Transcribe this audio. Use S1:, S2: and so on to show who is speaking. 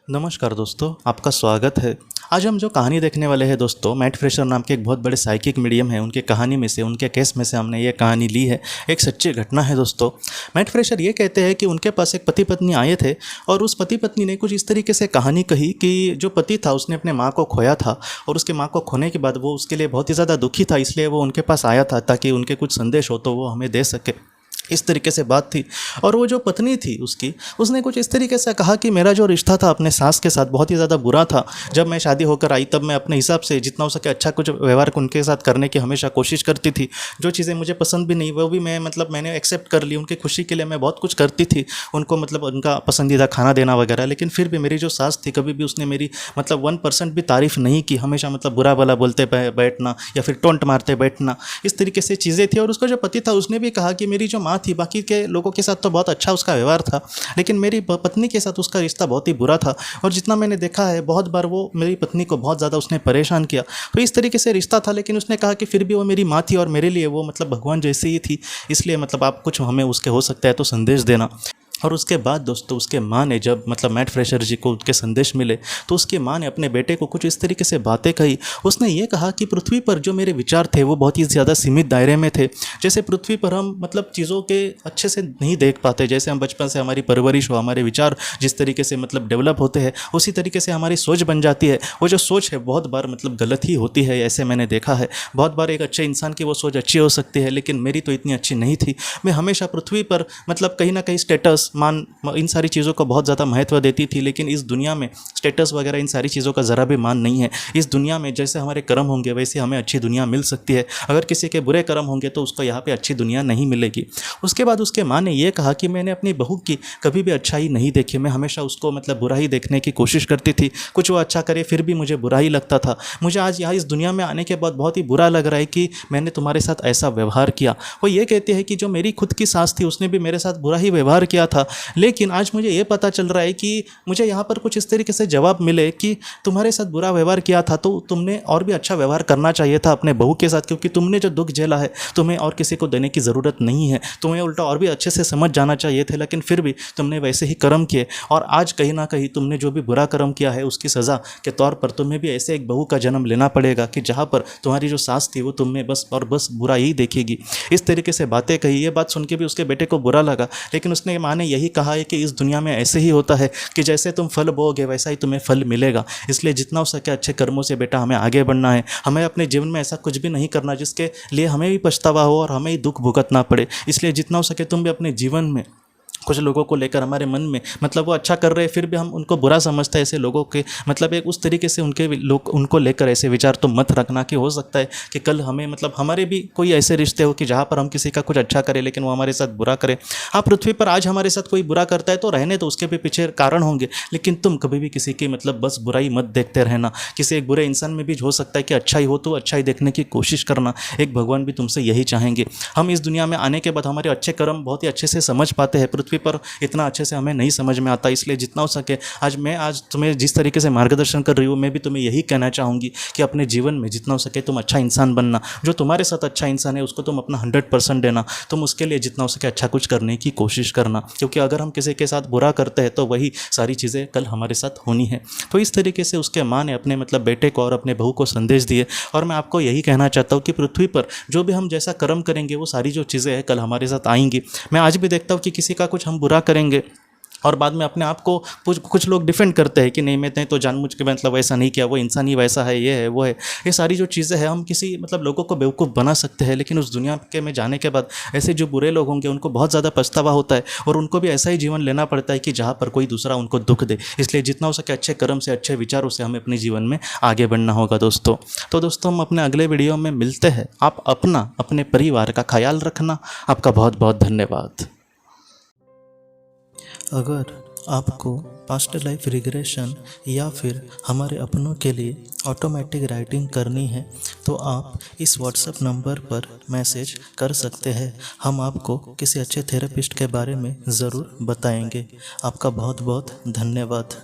S1: नमस्कार दोस्तों, आपका स्वागत है। आज हम जो कहानी देखने वाले हैं दोस्तों, मैट फ्रेशर नाम के एक बहुत बड़े साइकिक मीडियम है, उनके कहानी में से, उनके केस में से हमने ये कहानी ली है। एक सच्ची घटना है दोस्तों। मैट फ्रेशर ये कहते हैं कि उनके पास एक पति पत्नी आए थे और उस पति पत्नी ने कुछ इस तरीके से कहानी कही कि जो पति था उसने अपने माँ को खोया था और उसके माँ को खोने के बाद वो उसके लिए बहुत ही ज़्यादा दुखी था, इसलिए वो उनके पास आया था ताकि उनके कुछ संदेश हो तो वो हमें दे सके। इस तरीके से बात थी। और वो जो पत्नी थी उसकी, उसने कुछ इस तरीके से कहा कि मेरा जो रिश्ता था अपने सास के साथ बहुत ही ज़्यादा बुरा था। जब मैं शादी होकर आई तब मैं अपने हिसाब से जितना हो सके अच्छा कुछ व्यवहार उनके साथ करने की हमेशा कोशिश करती थी। जो चीज़ें मुझे पसंद भी नहीं वो भी मैंने एक्सेप्ट कर ली। उनकी खुशी के लिए मैं बहुत कुछ करती थी, उनको उनका पसंदीदा खाना देना वगैरह। लेकिन फिर भी मेरी जो सास थी कभी भी उसने मेरी 1% भी तारीफ़ नहीं की। हमेशा बुरा भला बोलते बैठना या फिर टोंट मारते बैठना, इस तरीके से चीज़ें थी। और उसका जो पति था उसने भी कहा कि मेरी जो माँ थी बाकी के लोगों के साथ तो बहुत अच्छा उसका व्यवहार था, लेकिन मेरी पत्नी के साथ उसका रिश्ता बहुत ही बुरा था। और जितना मैंने देखा है बहुत बार वो मेरी पत्नी को बहुत ज़्यादा उसने परेशान किया। तो इस तरीके से रिश्ता था। लेकिन उसने कहा कि फिर भी वो मेरी माँ थी और मेरे लिए वो भगवान जैसी ही थी, इसलिए आप कुछ हमें उसके हो सकता है तो संदेश देना। और उसके बाद दोस्तों उसके माँ ने जब मैट फ्रेशर जी को उसके संदेश मिले तो उसकी माँ ने अपने बेटे को कुछ इस तरीके से बातें कही। उसने ये कहा कि पृथ्वी पर जो मेरे विचार थे वो बहुत ही ज़्यादा सीमित दायरे में थे। जैसे पृथ्वी पर हम चीज़ों के अच्छे से नहीं देख पाते, जैसे हम बचपन से हमारी परवरिश हो, हमारे विचार जिस तरीके से डेवलप होते हैं उसी तरीके से हमारी सोच बन जाती है। वो जो सोच है बहुत बार गलत ही होती है, ऐसे मैंने देखा है। बहुत बार एक अच्छे इंसान की वो सोच अच्छी हो सकती है, लेकिन मेरी तो इतनी अच्छी नहीं थी। मैं हमेशा पृथ्वी पर कहीं ना कहीं स्टेटस मान इन सारी चीज़ों को बहुत ज़्यादा महत्व देती थी। लेकिन इस दुनिया में स्टेटस वगैरह इन सारी चीज़ों का ज़रा भी मान नहीं है। इस दुनिया में जैसे हमारे कर्म होंगे वैसे हमें अच्छी दुनिया मिल सकती है। अगर किसी के बुरे कर्म होंगे तो उसको यहाँ पे अच्छी दुनिया नहीं मिलेगी। उसके बाद उसके माँ ने यह कहा कि मैंने अपनी बहू की कभी भी अच्छाई नहीं देखी। मैं हमेशा उसको बुरा ही देखने की कोशिश करती थी। कुछ वो अच्छा करे फिर भी मुझे बुरा ही लगता था। मुझे आज यहाँ इस दुनिया में आने के बाद बहुत ही बुरा लग रहा है कि मैंने तुम्हारे साथ ऐसा व्यवहार किया। वो ये कहती है कि जो मेरी खुद की सास थी उसने भी मेरे साथ बुरा ही व्यवहार किया था, लेकिन आज मुझे ये पता चल रहा है कि मुझे यहाँ पर कुछ इस तरीके से जवाब मिले कि तुम्हारे साथ बुरा व्यवहार किया था तो तुमने और भी अच्छा व्यवहार करना चाहिए था अपने बहू के साथ, क्योंकि तुमने जो दुख झेला है तुम्हें और किसी को देने की ज़रूरत नहीं है। तुम्हें उल्टा और भी अच्छे से समझ जाना चाहिए थे, लेकिन फिर भी तुमने वैसे ही कर्म किए। और आज कहीं ना कहीं तुमने जो भी बुरा कर्म किया है उसकी सज़ा के तौर पर तुम्हें भी ऐसे एक बहू का जन्म लेना पड़ेगा कि जहाँ पर तुम्हारी जो सास थी वो तुम्हें बस और बस बुरा ही देखेगी। इस तरीके से बातें कही। ये बात सुन के भी उसके बेटे को बुरा लगा, लेकिन उसने माँ ने यही कहा है कि इस दुनिया में ऐसे ही होता है कि जैसे तुम फल बोओगे वैसा ही तुम्हें फल मिलेगा। इसलिए जितना हो सके अच्छे कर्मों से बेटा हमें आगे बढ़ना है। हमें अपने जीवन में ऐसा कुछ भी नहीं करना जिसके लिए हमें भी पछतावा हो और हमें ही दुख भुगतना पड़े। इसलिए जितना हो सके तुम भी अपने जीवन में कुछ लोगों को लेकर हमारे मन में वो अच्छा कर रहे हैं फिर भी हम उनको बुरा समझते हैं, ऐसे लोगों के एक उस तरीके से उनको लेकर ऐसे विचार तो मत रखना कि हो सकता है कि कल हमें हमारे भी कोई ऐसे रिश्ते हो कि जहाँ पर हम किसी का कुछ अच्छा करें लेकिन वो हमारे साथ बुरा करे। हाँ, पृथ्वी पर आज हमारे साथ कोई बुरा करता है तो रहने तो उसके भी पीछे कारण होंगे, लेकिन तुम कभी भी किसी की बस बुराई मत देखते रहना। किसी एक बुरे इंसान में भी हो सकता है कि अच्छाई हो तो अच्छाई देखने की कोशिश करना। एक भगवान भी तुमसे यही चाहेंगे। हम इस दुनिया में आने के बाद हमारे अच्छे कर्म बहुत ही अच्छे से समझ पाते हैं, पृथ्वी पर इतना अच्छे से हमें नहीं समझ में आता। इसलिए जितना हो सके आज तुम्हें जिस तरीके से मार्गदर्शन कर रही हूँ मैं भी तुम्हें यही कहना चाहूँगी कि अपने जीवन में जितना हो सके तुम अच्छा इंसान बनना। जो तुम्हारे साथ अच्छा इंसान है उसको तुम अपना 100% देना। तुम उसके लिए जितना हो सके अच्छा कुछ करने की कोशिश करना, क्योंकि अगर हम किसी के साथ बुरा करते हैं तो वही सारी चीज़ें कल हमारे साथ होनी है। तो इस तरीके से उसके माँ ने अपने बेटे को और अपने बहू को संदेश दिए। और मैं आपको यही कहना चाहता हूँ कि पृथ्वी पर जो भी हम जैसा कर्म करेंगे वो सारी जो चीज़ें हैं कल हमारे साथ आएंगी। मैं आज भी देखता हूँ कि किसी का कुछ हम बुरा करेंगे और बाद में अपने आप को कुछ लोग डिफेंड करते हैं कि नहीं मैंने तो जानबूझ के वैसा नहीं किया, वो इंसान ही वैसा है, ये है वो है। ये सारी जो चीज़ें हैं हम किसी लोगों को बेवकूफ़ बना सकते हैं, लेकिन उस दुनिया के में जाने के बाद ऐसे जो बुरे लोग होंगे उनको बहुत ज़्यादा पछतावा होता है और उनको भी ऐसा ही जीवन लेना पड़ता है कि जहाँ पर कोई दूसरा उनको दुख दे। इसलिए जितना हो सके अच्छे कर्म से अच्छे विचारों से हमें अपने जीवन में आगे बढ़ना होगा दोस्तों। तो दोस्तों हम अपने अगले वीडियो में मिलते हैं। आप अपने परिवार का ख्याल रखना। आपका बहुत बहुत धन्यवाद। अगर आपको पास्ट लाइफ रिग्रेशन या फिर हमारे अपनों के लिए ऑटोमेटिक राइटिंग करनी है तो आप इस व्हाट्सएप नंबर पर मैसेज कर सकते हैं। हम आपको किसी अच्छे थेरेपिस्ट के बारे में ज़रूर बताएंगे। आपका बहुत बहुत धन्यवाद।